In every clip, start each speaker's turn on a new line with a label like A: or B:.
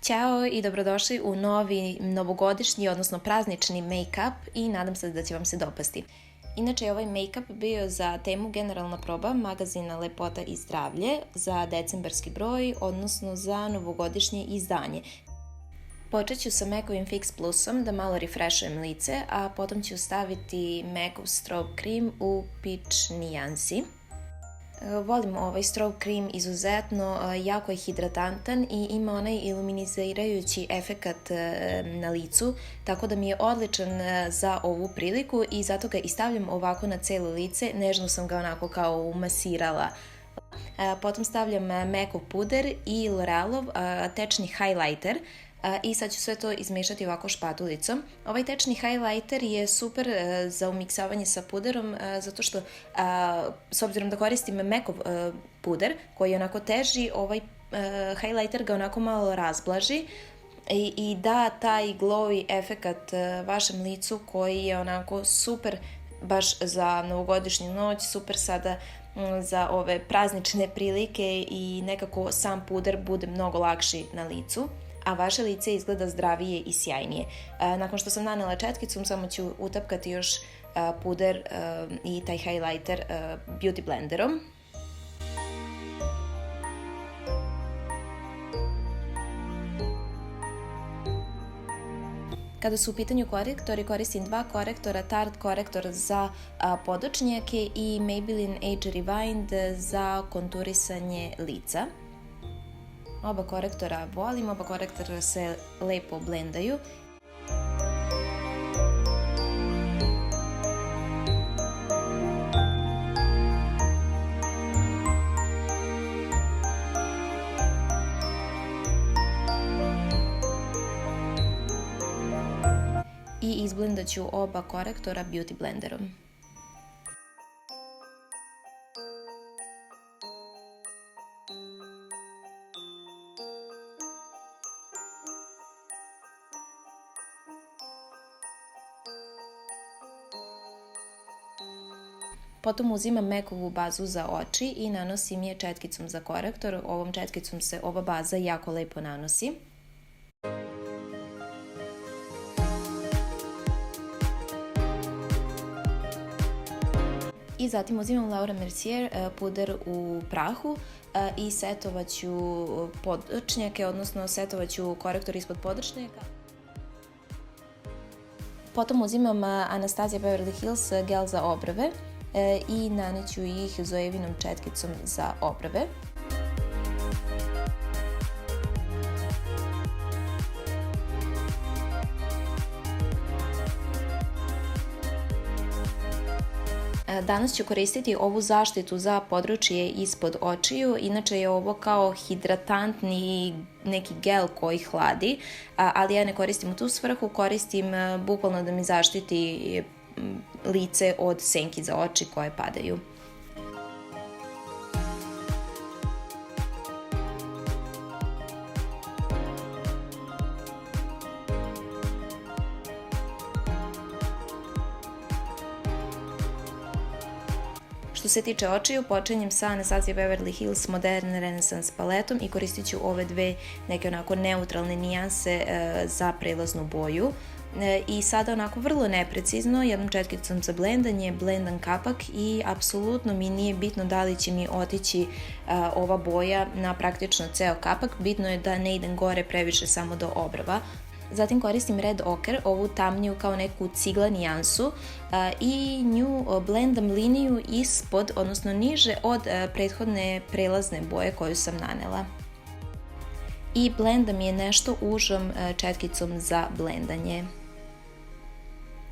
A: Ćao i dobrodošli u novi novogodišnji, odnosno praznični make-up i nadam se da će vam se dopasti. Inače je ovaj make-up bio za temu Generalna proba magazina Lepota i zdravlje za decembarski broj, odnosno za novogodišnje izdanje. Počet ću sa MAC-ovim Fix Plusom da malo refreshujem lice, a potom ću staviti MAC-ov Strobe Cream u Peach nijansi. Volim ovaj Strobe Cream izuzetno, jako je hidratantan i ima onaj iluminizirajući efekat na licu, tako da mi je odličan za ovu priliku i zato ga i stavljam ovako na celo lice, nežno sam ga onako kao umasirala. Potom stavljam MAC-ov puder i L'Orealov tečni highlighter. I sad ću sve to izmešati ovako špatulicom. Ovaj tečni highlighter je super za umiksavanje sa puderom zato što s obzirom da koristim MAC-ov puder koji je onako teži, ovaj highlighter ga onako malo razblaži i da taj glowy efekat vašem licu koji je onako super baš za novogodišnju noć, super sada za ove praznične prilike i nekako sam puder bude mnogo lakši na licu, a vaše lice izgleda zdravije i sjajnije. Nakon što sam nanela četkicom, samo ću utapkati još puder i taj highlighter Beauty Blenderom. Kada su u pitanju korektori, koristim dva korektora, Tarte korektor za podočnjake i Maybelline Age Rewind za konturisanje lica. Oba korektora volim, oba korektora se lepo blendaju. I izblendat ću oba korektora Beauty Blenderom. Potom uzimam MAC-ovu bazu za oči i nanosim je četkicom za korektor. Ovom četkicom se ova baza jako lepo nanosi. I zatim uzimam Laura Mercier puder u prahu i setovat ću podočnjake, odnosno setovat ću korektor ispod podočnjaka. Potom uzimam Anastasia Beverly Hills gel za obrve i naneću ih Zoevinom četkicom za obrve. Danas ću koristiti ovu zaštitu za područje ispod očiju, inače je ovo kao hidratantni neki gel koji hladi, ali ja ne koristim u tu svrhu, koristim bukvalno da mi zaštiti lice od senki za oči koje padaju. Što se tiče očiju, počinjem sa Anastasia Beverly Hills Modern Renaissance paletom i koristit ću ove dve neke onako neutralne nijanse za prelaznu boju. I sada onako vrlo neprecizno, jednom četkicom za blendanje, blendam kapak i apsolutno mi nije bitno da li će mi otići ova boja na praktično ceo kapak, bitno je da ne idem gore previše samo do obrva. Zatim koristim Red Ochre, ovu tamniju kao neku cigla nijansu i nju blendam liniju ispod, odnosno niže od prethodne prelazne boje koju sam nanela. I blendam je nešto užom četkicom za blendanje.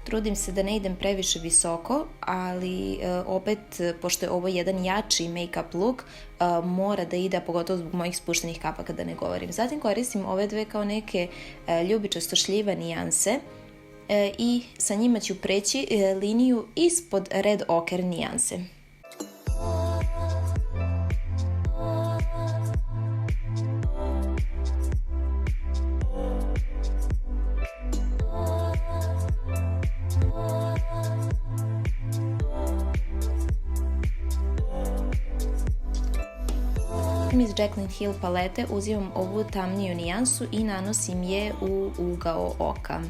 A: Trudim se da ne idem previše visoko, ali opet, pošto je ovo jedan jači make-up look, mora da ide, pogotovo zbog mojih spuštenih kapaka da ne govorim. Zatim koristim ove dve kao neke ljubičasto šljive nijanse i sa njima ću preći liniju ispod Red Ochre nijanse. Zatim iz Jaclyn Hill palete uzimam ovu tamniju nijansu i nanosim je u ugao oka.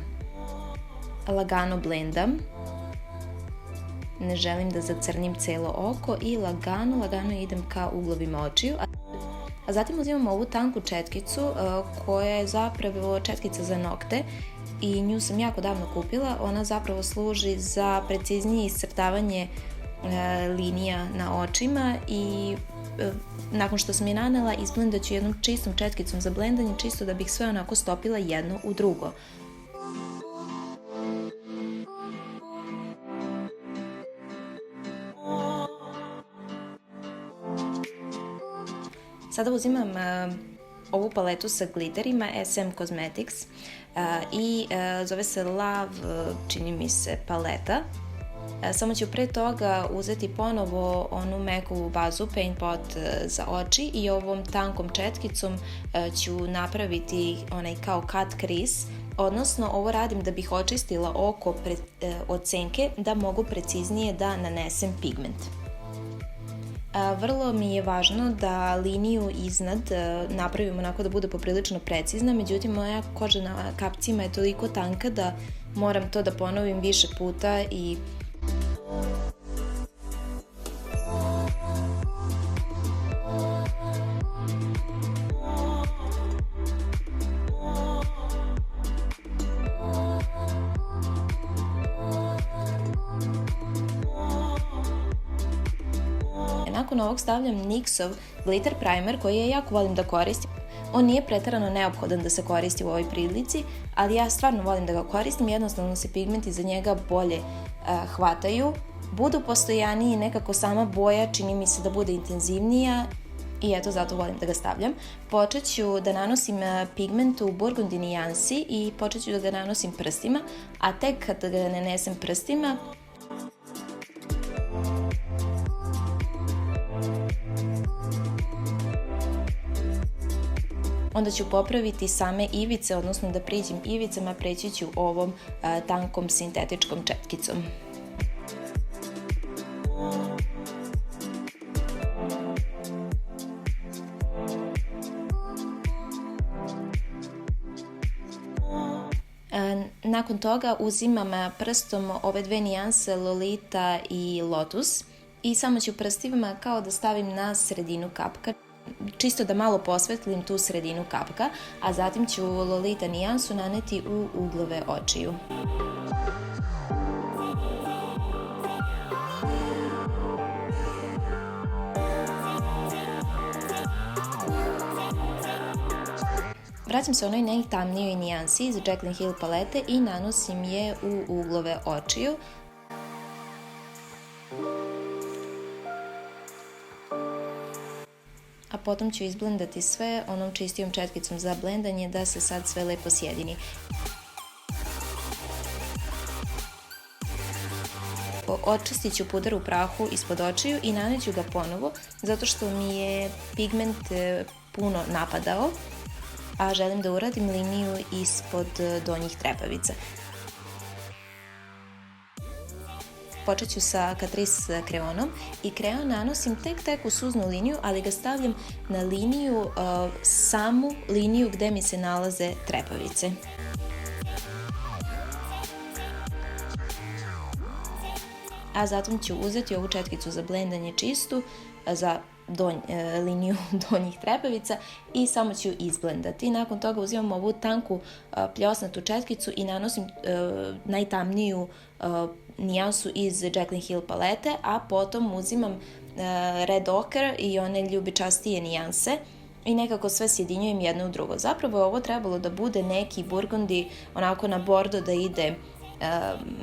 A: Lagano blendam. Ne želim da zacrnim celo oko i lagano idem ka uglovima očiju. A zatim uzimam ovu tanku četkicu koja je zapravo četkica za nokte i nju sam jako davno kupila. Ona zapravo služi za preciznije iscrtavanje linija na očima i nakon što sam je nanela izblendat ću jednom čistom četkicom za blendanje, čisto da bih sve onako stopila jedno u drugo. Sada uzimam ovu paletu sa glitterima SM Cosmetics i zove se Love, čini mi se, paleta. Samo ću pre toga uzeti ponovo onu meku bazu Paint Pot za oči i ovom tankom četkicom ću napraviti onaj kao cut crease, odnosno ovo radim da bih očistila oko od senke da mogu preciznije da nanesem pigment. Vrlo mi je važno da liniju iznad napravim onako da bude poprilično precizna, međutim moja koža na kapcima je toliko tanka da moram to da ponovim više puta i nakon ovog stavljam NYX-ov glitter primer koji ja jako volim da koristim. On nije preterano neophodan da se koristi u ovoj prilici, ali ja stvarno volim da ga koristim, jednostavno se pigmenti za njega bolje hvataju, budu postojaniji, nekako sama boja čini mi se da bude intenzivnija i eto zato volim da ga stavljam. Počet ću da nanosim pigment u burgundy nijansi i počet ću da ga nanosim prstima, a tek kad ga nanesem prstima onda ću popraviti same ivice, odnosno da priđem ivicama, preći ću ovom tankom sintetičkom četkicom. Nakon toga uzimam prstom ove dve nijanse Lolita i Lotus i samo ću prstima kao da stavim na sredinu kapka, čisto da malo posvetlim tu sredinu kapka, a zatim ću Lolita nijansu naneti u uglove očiju. Vraćam se onoj najtamnijoj nijansi iz Jaclyn Hill palete i nanosim je u uglove očiju. A potom ću izblendati sve onom čistijom četkicom za blendanje da se sad sve lepo sjedini. Očistit ću puder u prahu ispod očiju i naneću ga ponovo zato što mi je pigment puno napadao, a želim da uradim liniju ispod donjih trepavica. Počet ću sa Catrice kreonom i kreon nanosim tek u suznu liniju, ali ga stavljam na liniju, samu liniju gde mi se nalaze trepavice. A zatim ću uzeti ovu četkicu za blendanje čistu, za liniju donjih trepavica i samo ću izblendati. Nakon toga uzimam ovu tanku pljosnatu četkicu i nanosim najtamniju nijansu iz Jaclyn Hill palete, a potom uzimam Red Ochre i one ljubičastije nijanse i nekako sve sjedinjujem jedno u drugo. Zapravo je ovo trebalo da bude neki burgundy, onako na bordo da ide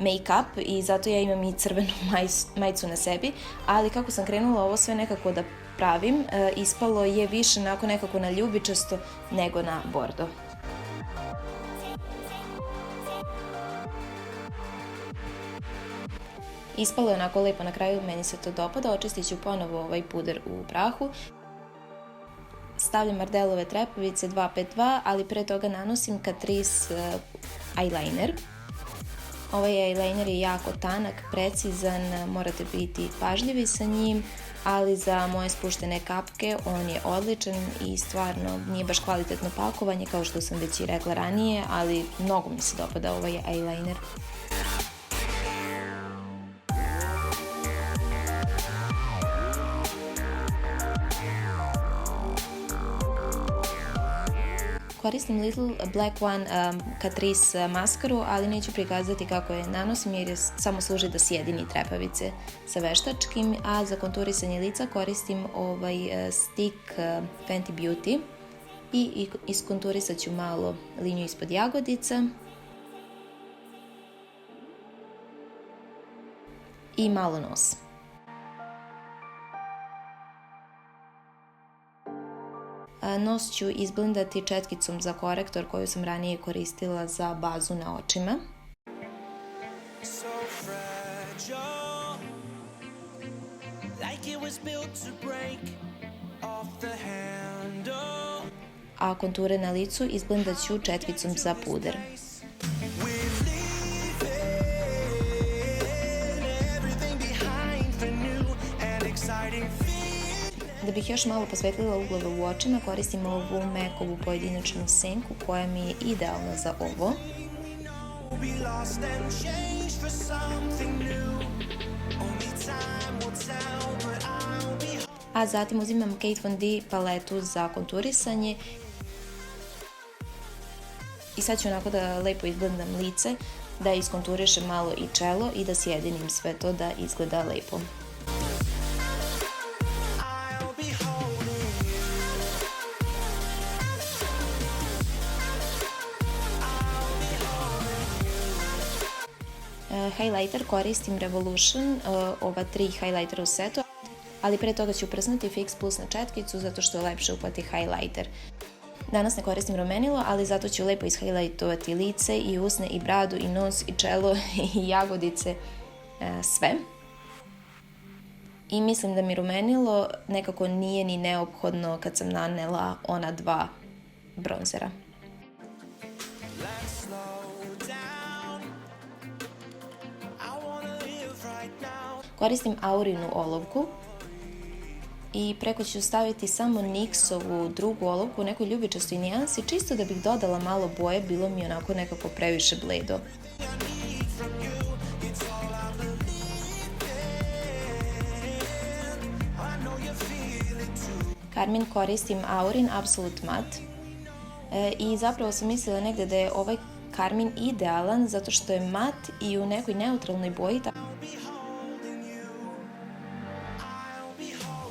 A: make-up i zato ja imam i crvenu majicu na sebi, ali kako sam krenula ovo sve nekako da pravim, ispalo je više nekako na ljubičasto nego na bordo. Ispalo je onako lepo na kraju, meni se to dopada. Očistit ću ponovo ovaj puder u prahu. Stavljam Ardelove trepavice 252, ali pre toga nanosim Catrice eyeliner. Ovaj eyeliner je jako tanak, precizan, morate biti pažljivi sa njim ali za moje spuštene kapke on je odličan i stvarno nije baš kvalitetno pakovanje kao što sam već i rekla ranije, ali mnogo mi se dopada ovaj eyeliner. Koristim Little Black One Catrice maskaru, ali neću prikazati kako je nanosim jer samo služi da sjedini trepavice sa veštačkim, a za konturisanje lica koristim ovaj stick Fenty Beauty i iskonturisat ću malo liniju ispod jagodica i malo nos. Nos ću izblendati četkicom za korektor koju sam ranije koristila za bazu na očima. A konture na licu izblendat ću četkicom za puder. Da bih još malo posvetlila uglove u očima, koristim ovu mekovu pojedinačnu senku koja mi je idealna za ovo. A zatim uzimam Kat Von D paletu za konturisanje i sad ću onako da lepo izblendam lice, da iskonturišem malo i čelo i da sjedinim sve to da izgleda lepo. Highlighter koristim Revolution, ova 3 highlightera u setu, ali pre toga ću prsnuti Fix Plus na četkicu zato što je lepše upati highlighter. Danas ne koristim rumenilo, ali zato ću lepo ishajlajtovati lice i usne i bradu i nos i čelo i jagodice, sve. I mislim da mi rumenilo nekako nije ni neophodno kad sam nanela ona 2 bronzera. Koristim Aurinu olovku i preko ću staviti samo NYX-ovu drugu olovku u nekoj ljubičastoj nijansi, čisto da bih dodala malo boje, bilo mi onako nekako previše bledo. Karmin koristim Aurin Absolute Matte i zapravo sam mislila negde da je ovaj karmin idealan zato što je mat i u nekoj neutralnoj boji.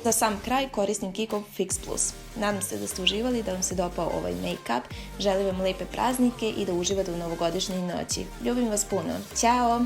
A: Za sam kraj koristim Kikov Fix Plus. Nadam se da ste uživali, da vam se dopao ovaj make-up. Želim vam lepe praznike i da uživate u novogodišnjoj noći. Ljubim vas puno. Ćao!